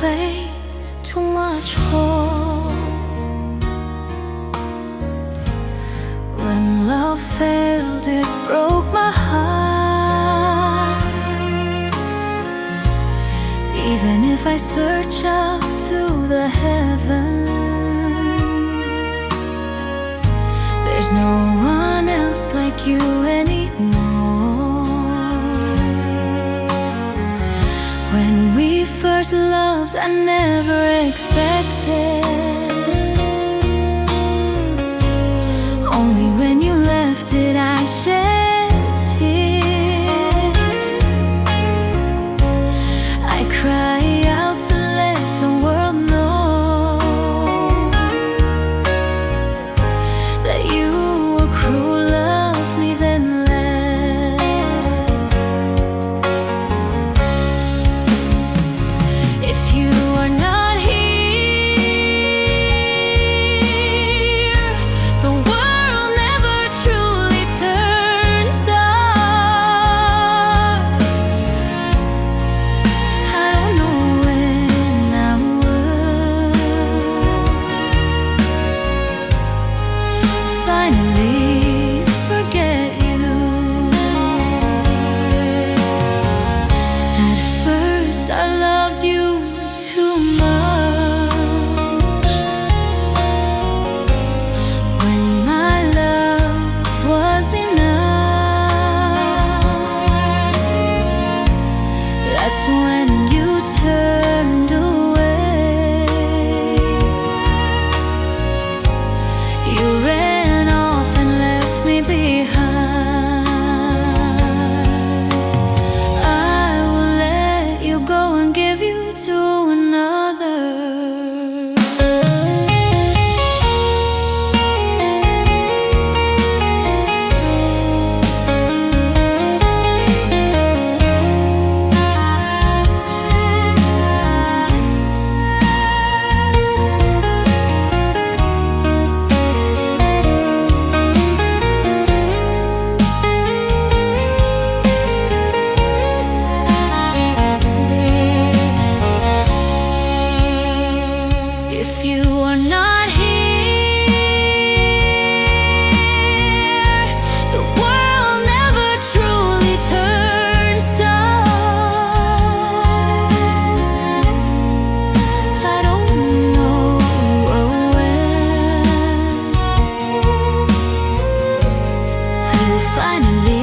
place too much hope. When love failed, it broke my heart. Even if I search up to the heavens, there's no one else like you anymore. When we first loved, I never expected. Only when you left did I shed tears. I cry out to let the world know that you were cruel, loved me, then left. If you are not here, the world never truly turns dark. I don't know when I would finally forget you. At first I loved you too much. When my love was enough, that's when you turned away. You ran off and left me behind. I will let you go and give you to another. If you are not here, the world never truly turns dark. I don't know when you'll finally